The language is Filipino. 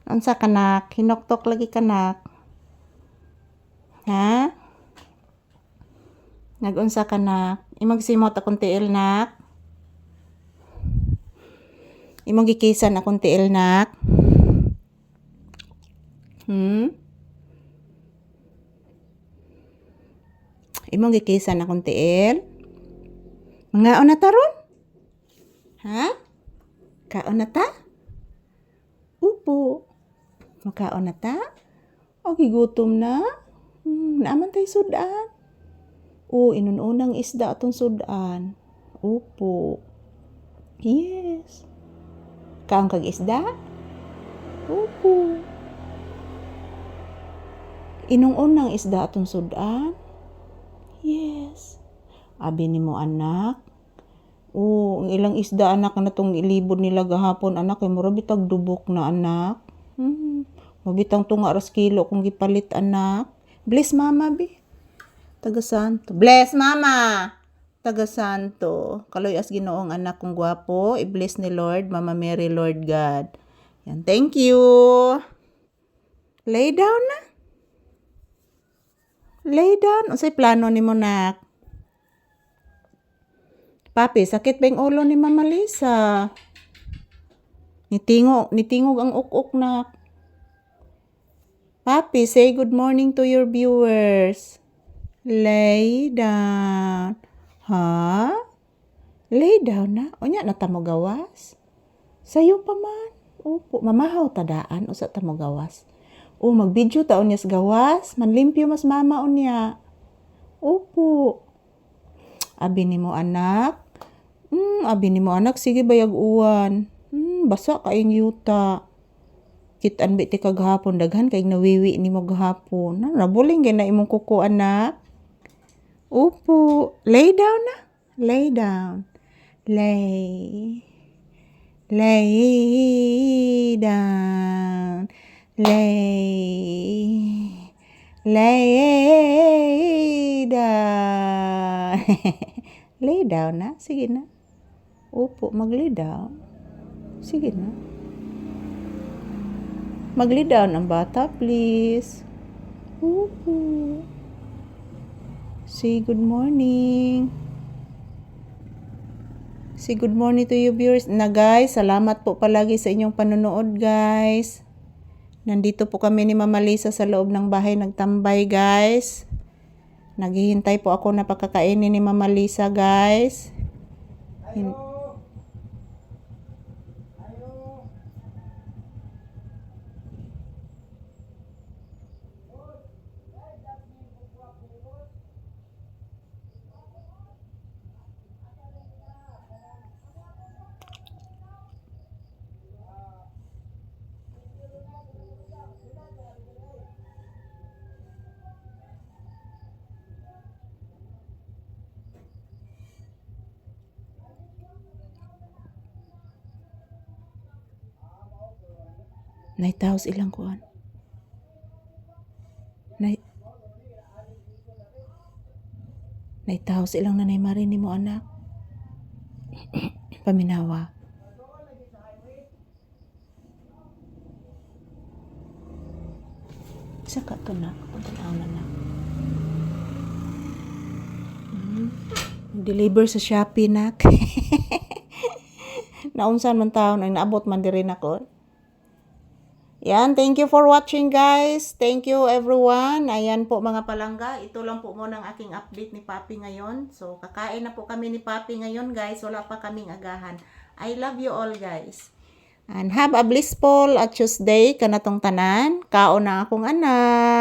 Unsa kanak? Hinoktok lagi kanak. Ha? Nagunsa kanak? Imong simot akong tiil nak? Imong gikisan akong tiil nak? Imong gikisan akong tiil? Mangaon na taron? Ha? Kaon na ta? Upo. Makaon na ta? O gigutom na? Naaman tayo sudan. Inununang isda atong sudan. Upo. Yes. Kaon kag isda? Upo. Inununang isda atong sudan? Yes. Abi nimo anak? Ang ilang isda anak na tong ilibod nila gahapon anak kay mura bitag dubok na anak. Mabitang tunga ras kilo kung gipalit anak. Bless mama bi. Taga Santo. Bless mama. Taga Santo. Kaloy as Ginoong anak kong gwapo. I-bless ni Lord, Mama Mary, Lord God. Yan. Thank you. Lay down na. Lay down. Unsay plano nimo nak? Papi, sakit ba yung ulo ni Mama Lisa? Nitingog ang uk-uk na. Papi, say good morning to your viewers. Lay down. Ha? Lay down na? Unya na ta mo gawas? Sayo pa man. Upo, mamahaw tadaan usa ta mo gawas. Mag-video ta unya sa gawas, manlimpyo mas mama unya. Upo. Abi nimo anak. Abi nimo anak, sige bayag uwan. Basa kaing yuta. Kitaan biti ka gahapon, daghan kay nawiwi nimo gahapon. Nabuling gina imong kuko anak. Upo. Lay down na. Lay down. Lay down. Lay down. Lay down na. Sige na. Upo, mag-lay down. Sige na. Mag-lay down ang bata, please. Upo. Say good morning. Say good morning to you viewers. Na guys, salamat po palagi sa inyong panonood guys. Nandito po kami ni Mama Lisa sa loob ng bahay nagtambay guys. Naghihintay po ako na pakakainin ni Mama Lisa guys. Naitaos ilang kuan. Naitaos ilang nanay Mari nimo anak. Paminawa. Saka to na, pagtanaw na. Deliver sa Shopee nak. Naunsan man taon ay naabot man diri nako. Yan, thank you for watching guys. Thank you everyone. Ayan po mga palangga. Ito lang po muna ang aking update ni Papi ngayon. So, kakain na po kami ni Papi ngayon guys. Wala pa kaming agahan. I love you all guys. And have a blissful Tuesday kanatong tanan. Kaon na akong anak.